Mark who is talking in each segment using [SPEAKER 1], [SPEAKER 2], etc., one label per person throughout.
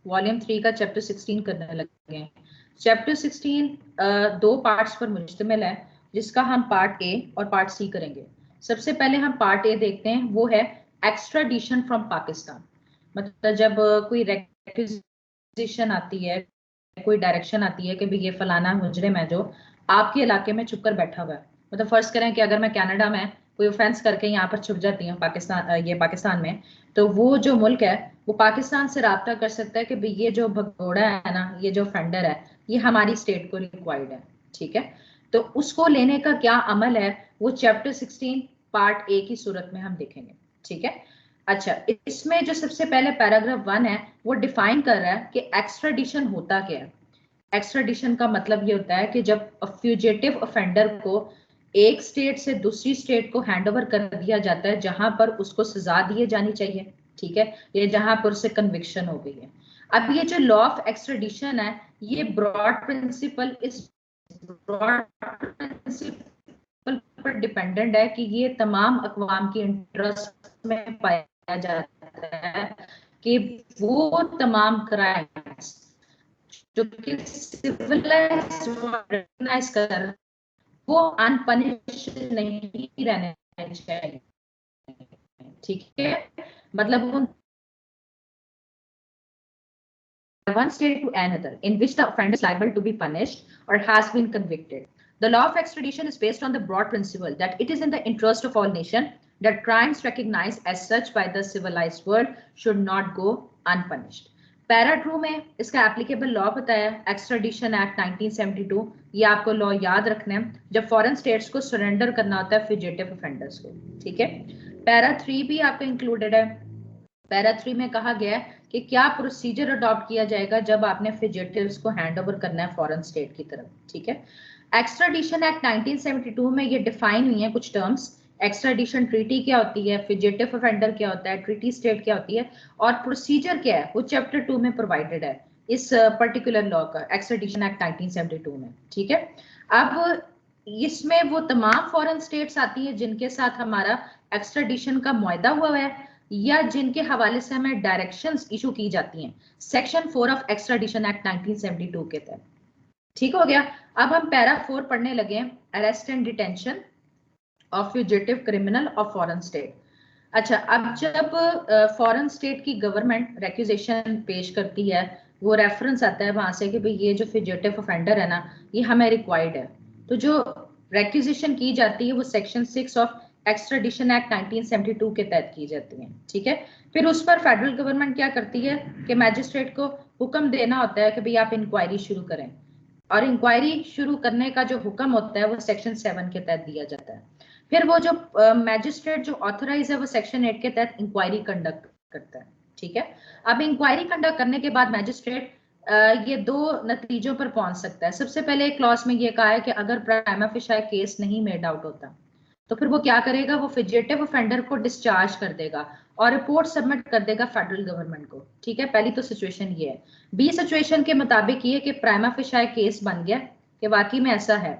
[SPEAKER 1] Volume 3 का chapter 16 करने लगे हैं। चैप्टर 16 दो पार्ट्स पर मुश्तमिल है, जिसका हम पार्ट ए और पार्ट सी करेंगे। सबसे पहले हम पार्ट ए देखते हैं, वो है एक्स्ट्राडिशन फ्रॉम पाकिस्तान। मतलब जब कोई रिक्वेजिशन आती है, कोई डायरेक्शन आती है कि भाई ये फलाना मुजरिम है जो आपके इलाके में छुप कर बैठा हुआ है। मतलब फर्ज करें कि अगर मैं कनाडा में कोई ऑफेंस करके यहाँ पर छुप जाती हूँ पाकिस्तान में, तो वो जो मुल्क है वो पाकिस्तान से राब्ता कर सकता है कि भाई ये जो भगोड़ा है ना, ये जो ऑफेंडर है, ये हमारी स्टेट को रिक्वायर्ड है। ठीक है, तो उसको लेने का क्या अमल है वो चैप्टर 16 पार्ट ए की सूरत में हम देखेंगे। ठीक है, अच्छा, इसमें जो सबसे पहले पैराग्राफ 1 है वो डिफाइन कर रहा है कि एक्स्ट्राडिशन होता क्या है। एक्स्ट्राडिशन का मतलब ये होता है कि जब फ्यूजिटिव ऑफेंडर को एक स्टेट से दूसरी स्टेट को हैंड ओवर कर दिया जाता है जहां पर उसको सजा दिए जानी चाहिए, ठीक है, ये जहां पर उससे कन्विक्शन हो गई है। अब ये जो लॉ ऑफ एक्स्ट्राडिशन है, ये ब्रॉड प्रिंसिपल इस ब्रॉड प्रिंसिपल पर डिपेंडेंट है कि ये तमाम अक़वाम की इंटरेस्ट में पाया जाता है कि वो तमाम क्राइम्स जो कि रिकॉग्नाइज कर वो अनपनिश्ड नहीं रहने चाहिए। ठीक है, मतलब उन one state to another in which the offender is liable to be punished or has been convicted. The law of extradition is based on the broad principle that it is in the interest of all nations that crimes recognized as such by the civilized world should not go unpunished. Para 2 में इसका applicable law बताया, extradition act 1972। ये आपको law याद रखना है जब foreign states को सरेंडर करना होता है फ्यूजिटिव ऑफेंडर्स को। ठीक है, पैरा 3 भी आपका इंक्लूडेड है। पैरा 3 में कहा गया है कि क्या प्रोसीजर अडॉप्ट किया जाएगा जब आपने फ्यूजिटिव्स को हैंड ओवर करना है फॉरेन स्टेट की तरफ। ठीक है, एक्स्ट्राडिशन एक्ट 1972 में ये डिफाइन हुई है कुछ टर्म्स। एक्स्ट्राडिशन ट्रीटी क्या होती है, फ्यूजिटिव ऑफेंडर क्या होता है, ट्रीटी स्टेट क्या होती है, और प्रोसीजर क्या है वो चैप्टर 2 में प्रोवाइडेड है इस पर्टिकुलर लॉ का, एक्स्ट्राडिशन एक्ट 1972 में। ठीक है, अब इसमें वो तमाम फॉरेन स्टेट्स आती है जिनके साथ हमारा एक्स्ट्राडिशन का मुआहदा हुआ है या जिनके हवाले से हमें डायरेक्शंस इशू की जाती हैं सेक्शन 4 ऑफ एक्स्ट्राडिशन एक्ट 1972 के तहत। ठीक हो गया, अब हम पैरा 4 पढ़ने लगे, arrest and detention of fugitive criminal of foreign state. अच्छा, अब जब फॉरेन स्टेट की गवर्नमेंट रेक्यूजेशन पेश करती है, वो रेफरेंस आता है वहां से कि भाई ये जो फ्यूजिटिव ऑफेंडर है ना, ये हमें रिक्वायर्ड है, तो जो रेक्यूजेशन की जाती है वो सेक्शन 6 ऑफ एक्स्ट्राडिशन एक्ट 1972 के तहत की जाती है। ठीक है, फिर उस पर फेडरल गवर्नमेंट क्या करती है कि मैजिस्ट्रेट को हुक्म देना होता है कि भाई आप इंक्वायरी शुरू करें, और इंक्वायरी शुरू करने का जो हुक्म होता है वो सेक्शन 7 के तहत दिया जाता है। फिर वो जो मैजिस्ट्रेट जो ऑथराइज है वो सेक्शन 8 के तहत इंक्वायरी कंडक्ट करता है। ठीक है, अब इंक्वायरी कंडक्ट करने के बाद मैजिस्ट्रेट ये दो नतीजों पर पहुंच सकता है। सबसे पहले एक क्लॉज में ये कहा है कि अगर प्राइमा फेशी केस नहीं मेड आउट होता तो फिर वो क्या करेगा, वो फ्यूजिटिव ऑफेंडर को डिस्चार्ज कर देगा और रिपोर्ट सबमिट कर देगा फेडरल गवर्नमेंट को। ठीक है, पहली तो सिचुएशन ये है। बी सिचुएशन के मुताबिक ये कि प्राइमा फेशी केस बन गया कि वाकई में ऐसा है,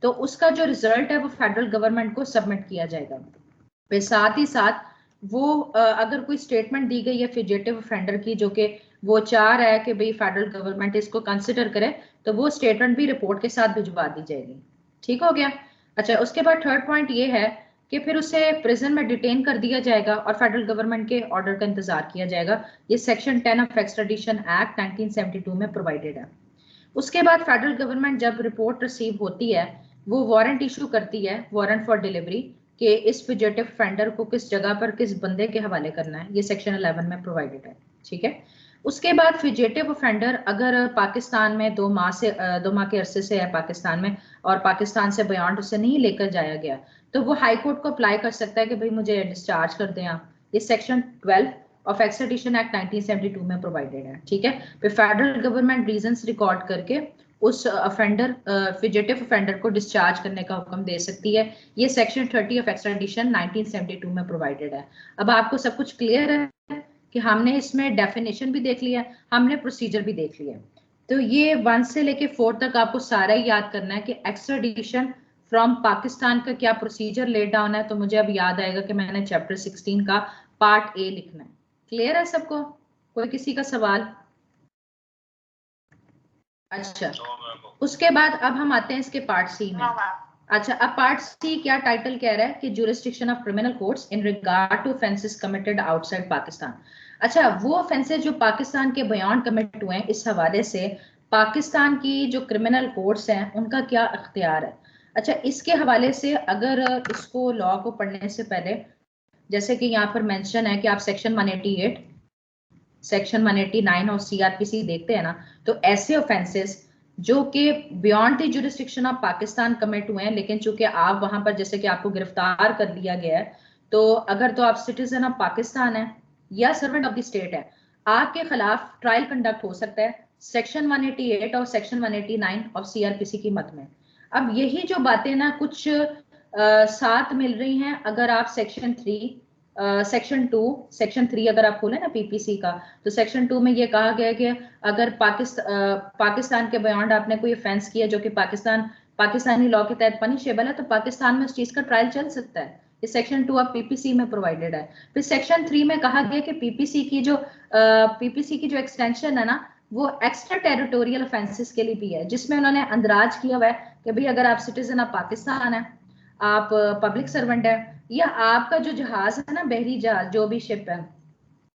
[SPEAKER 1] तो उसका जो रिजल्ट है वो फेडरल गवर्नमेंट को सबमिट किया जाएगा। फिर साथ ही साथ वो अगर कोई स्टेटमेंट दी गई है फ्यूजिटिव ऑफेंडर की जो कि वो चाह रहा है कि भाई फेडरल गवर्नमेंट इसको कंसिडर करे, तो वो स्टेटमेंट भी रिपोर्ट के साथ भिजवा दी जाएगी। ठीक हो गया, अच्छा, उसके बाद थर्ड पॉइंट ये है कि फिर उसे प्रिजन में डिटेन कर दिया जाएगा और फेडरल गवर्नमेंट के ऑर्डर का इंतजार किया जाएगा। ये सेक्शन 10 ऑफ एक्स्ट्राडिशन एक्ट 1972 में प्रोवाइडेड है। उसके बाद फेडरल गवर्नमेंट जब रिपोर्ट रिसीव होती है वो वारंट इशू करती है, वारंट फॉर डिलीवरी, कि इस फ्यूजिटिव ऑफेंडर को किस जगह पर किस बंदे के हवाले करना है। ये सेक्शन 11 में प्रोवाइडेड है। ठीक है, उसके बाद फ्यूजिटिव ऑफेंडर अगर पाकिस्तान में 2 माह के अरसे से है पाकिस्तान में और पाकिस्तान से बयान उसे नहीं लेकर जाया गया, तो वो हाई कोर्ट को अप्लाई कर सकता है कि भाई मुझे डिस्चार्ज कर दें आप। ये सेक्शन 12 ऑफ एक्स्ट्राडिशन एक्ट 1972 में प्रोवाइडेड है। ठीक है, फिर फेडरल गवर्नमेंट रीजंस रिकॉर्ड करके उस ऑफेंडर फ्यूजिटिव ऑफेंडर को डिस्चार्ज करने का हुक्म दे सकती है। ये सेक्शन 30 ऑफ एक्स्ट्राडिशन 1972 में प्रोवाइडेड है। अब आपको सब कुछ क्लियर है कि हमने इसमें डेफिनेशन भी देख लिया, हमने प्रोसीजर भी देख लिया। तो ये 1 से लेके 4 तक आपको सारा ही याद करना है कि एक्स्ट्राडिशन फ्रॉम पाकिस्तान का क्या प्रोसीजर लेट डाउन है। तो मुझे अब याद आएगा कि मैंने चैप्टर 16 का पार्ट ए लिखना है। क्लियर है सबको? कोई किसी का सवाल? अच्छा, उसके बाद अब हम आते हैं इसके पार्ट सी में। अच्छा, अब पार्ट सी क्या टाइटल कह रहा है कि jurisdiction of criminal courts in regard to offences committed outside Pakistan. अच्छा, वो ऑफेंसेस जो पाकिस्तान के बियॉन्ड कमिट हुए हैं, इस हवाले से पाकिस्तान की जो क्रिमिनल कोर्ट्स हैं उनका क्या इख्तियार है। अच्छा, इसके हवाले से अगर इसको लॉ को पढ़ने से पहले, जैसे कि यहाँ पर मेंशन है कि आप सेक्शन 188, सेक्शन 189 और सीआरपीसी देखते हैं ना, तो ऐसे ऑफेंसेस जो कि beyond the jurisdiction of Pakistan commit हुए हैं, लेकिन चूंकि आप वहां पर जैसे कि आपको गिरफ्तार कर लिया गया है, तो अगर तो आप सिटीजन ऑफ पाकिस्तान है या सर्वेंट ऑफ द स्टेट है, आपके खिलाफ ट्रायल कंडक्ट हो सकता है सेक्शन 188 और सेक्शन 189 ऑफ सीआरपीसी की मद में। अब यही जो बातें ना कुछ साथ मिल रही हैं, अगर आप सेक्शन 3, सेक्शन 2, सेक्शन 3 अगर आप खोलें ना पीपीसी का, तो सेक्शन 2 में ये कहा गया है कि अगर पाकिस्तान के बियॉन्ड आपने कोई ऑफेंस किया जो कि पाकिस्तानी लॉ के तहत पनिशेबल है, तो पाकिस्तान में उस चीज का ट्रायल चल सकता है। ये सेक्शन 2 अब पीपीसी में प्रोवाइडेड है। फिर सेक्शन 3 में कहा गया कि पीपीसी की जो एक्सटेंशन है ना, वो एक्स्ट्रा टेरिटोरियल ऑफेंसेस के लिए भी है, जिसमें उन्होंने अंदराज किया हुआ है कि भाई अगर आप सिटीजन ऑफ पाकिस्तान है, आप पब्लिक सर्वेंट है, या आपका जो जहाज है ना, बहरी जहाज जो भी शिप है,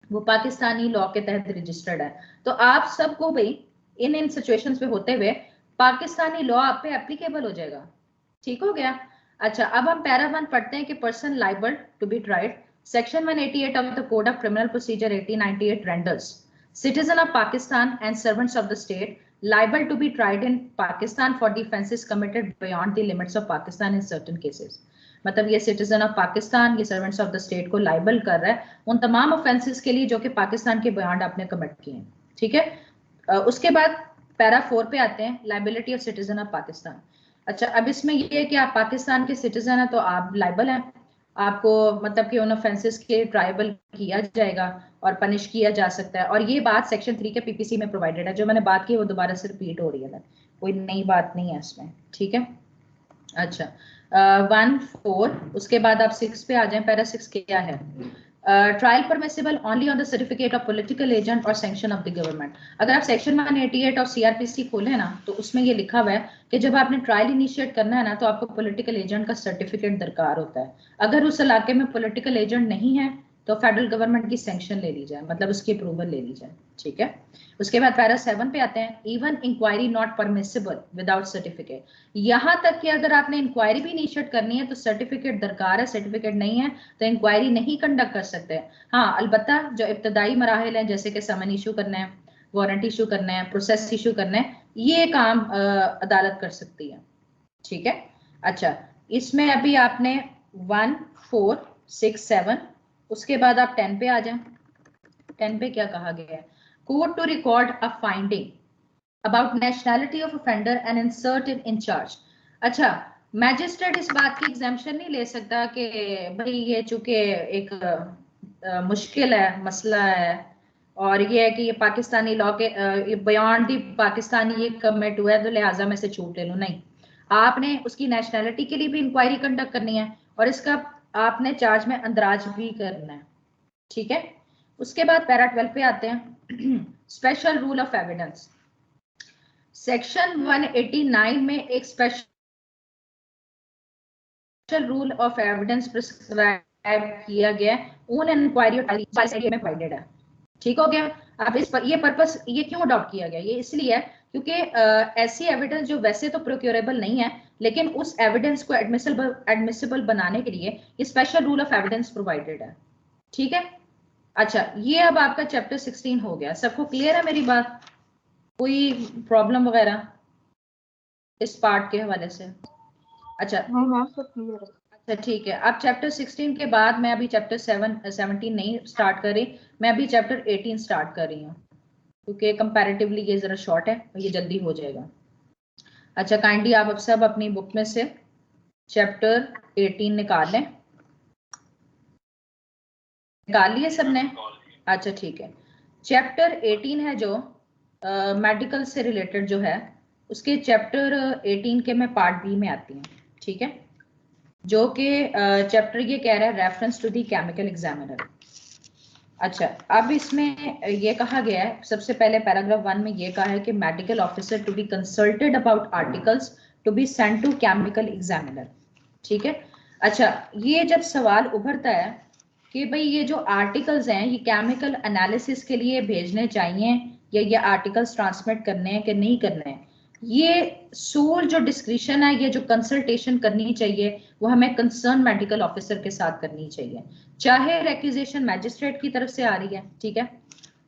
[SPEAKER 1] वो पाकिस्तानी लॉ के तहत रजिस्टर्ड है, तो आप सबको भाई इन सिचुएशंस पे होते हुए पाकिस्तानी लॉ आप पे एप्लीकेबल हो जाएगा। ठीक हो गया। अच्छा, अब हम पैरा 1 पढ़ते हैं कि person liable to be tried, section 188 of the code of criminal procedure 1898 renders citizen of Pakistan and servants of the state liable to be tried in Pakistan for the offences committed beyond the limits of Pakistan in certain cases। मतलब ये citizen of Pakistan, ये servants of the state को liable कर रहा है उन तमाम offences के लिए जो कि पाकिस्तान के बियॉन्ड आपने कमिट किए हैं। ठीक है। उसके बाद पैरा 4 पे आते हैं, liability of citizen of Pakistan. अच्छा, अब इसमें ये है कि आप पाकिस्तान के सिटीजन हैं तो आप लाइबल हैं, आपको मतलब कि उन ऑफेंसेस के ट्राइबल किया जाएगा और पनिश किया जा सकता है। और ये बात सेक्शन 3 के पीपीसी में प्रोवाइडेड है। जो मैंने बात की वो दोबारा से रिपीट हो रही है, कोई नई बात नहीं है इसमें। ठीक है। अच्छा, 1-4, उसके बाद आप 6 पे आ जाएं। पैरा 6 क्या है? Trial permissible only on the certificate of political agent और सैंक्शन ऑफ द गवर्नमेंट। अगर आप सेक्शन 188 और सीआरपीसी खोले ना, तो उसमें ये लिखा हुआ है कि जब आपने ट्रायल इनिशिएट करना है ना, तो आपको पॉलिटिकल एजेंट का सर्टिफिकेट दरकार होता है। अगर उस इलाके में पॉलिटिकल एजेंट नहीं है तो फेडरल गवर्नमेंट की सैंक्शन ले ली जाए, मतलब उसकी अप्रूवल ले ली जाए। ठीक है। उसके बाद पैरा 7 पे आते हैं, even inquiry not permissible without certificate. यहां तक कि अगर आपने इंक्वायरी भी इनिशिएट करनी है तो सर्टिफिकेट दरकार है, सर्टिफिकेट नहीं है तो इंक्वायरी नहीं कंडक्ट कर सकते। हाँ, अलबत्ता जो इब्तदाई मराहिल हैं, जैसे कि समन इशू करना है, वारंट इशू करना है, प्रोसेस इशू करना है, ये काम अदालत कर सकती है। ठीक है। अच्छा, इसमें अभी आपने 1, 4, 6, 7, उसके बाद आप 10 पे आ जाएं। 10 पे क्या कहा गया है? Court to record a finding about nationality of offender and insert in charge. अच्छा, मैजिस्ट्रेट इस बात की एग्जाम्पशन नहीं ले सकता कि भाई ये चूंकि एक मुश्किल है, मसला है, और ये है कि ये पाकिस्तानी लॉ के बियॉन्ड दी पाकिस्तानी ये कमिट हुआ है तो लिहाजा मैं से छूट ले लूं। नहीं, आपने उसकी नेशनैलिटी के लिए भी इंक्वायरी कंडक्ट करनी है और इसका आपने चार्ज में अंदराज भी करना है। ठीक है। उसके बाद पैरा 12 पे आते हैं, special rule of evidence. Section 189 में एक special rule of evidence prescribe किया गया है, उन इंक्वायरी में प्रोवाइडेड है। ठीक हो गया। अब इस पर ये पर्पस ये क्यों अडॉप्ट किया गया? ये इसलिए है क्योंकि ऐसी एविडेंस जो वैसे तो प्रोक्योरेबल नहीं है, लेकिन उस एविडेंस को एडमिसिबल बनाने के लिए ये special rule of evidence provided है। ठीक है। अच्छा, ये अब आपका चैप्टर 16 हो गया। सबको क्लियर है मेरी बात? कोई प्रॉब्लम वगैरह इस पार्ट के हवाले से? अच्छा,
[SPEAKER 2] सब क्लियर है।
[SPEAKER 1] अच्छा ठीक है। अब चैप्टर 16 के बाद मैं अभी चैप्टर 17 नहीं स्टार्ट कर रही, मैं अभी चैप्टर 18 स्टार्ट कर रही हूँ, क्योंकि कंपैरेटिवली ये जरा शॉर्ट है और ये जल्दी हो जाएगा। अच्छा, काइंडली आप अब सब अपनी बुक में से चैप्टर 18 निकाल लें। निकाल लिए सबने? अच्छा ठीक है। चैप्टर 18 है जो मेडिकल से रिलेटेड जो है, उसके चैप्टर 18 के मैं पार्ट बी में आती हूँ। ठीक है। जो कि चैप्टर ये कह रहा है reference to the chemical examiner. अच्छा, अब इसमें ये कहा गया है, सबसे पहले पैराग्राफ 1 में ये कहा है कि medical officer to be consulted about articles to be sent to chemical examiner. ठीक है। अच्छा, ये जब सवाल उभरता है कि भाई ये जो आर्टिकल्स हैं ये केमिकल एनालिसिस के लिए भेजने चाहिए या ये आर्टिकल्स ट्रांसमिट करने हैं कि नहीं करने हैं, ये सोल जो डिस्क्रिप्शन है, ये जो कंसल्टेशन करनी चाहिए वो हमें कंसर्न मेडिकल ऑफिसर के साथ करनी चाहिए, चाहे रेक्विजिशन मैजिस्ट्रेट की तरफ से आ रही है, ठीक है,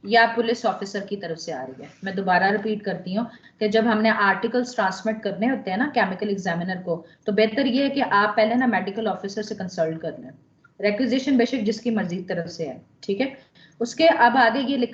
[SPEAKER 1] या पुलिस ऑफिसर की तरफ से आ रही है। मैं दोबारा रिपीट करती हूँ कि जब हमने आर्टिकल्स ट्रांसमिट करने होते हैं ना केमिकल एग्जामिनर को, तो बेहतर ये है कि आप पहले ना मेडिकल ऑफिसर से कंसल्ट कर लें। रेक्विजिशन बेशक जिसकी मर्जी तरफ से है, ठीक है। उसके अब आगे ये लिखा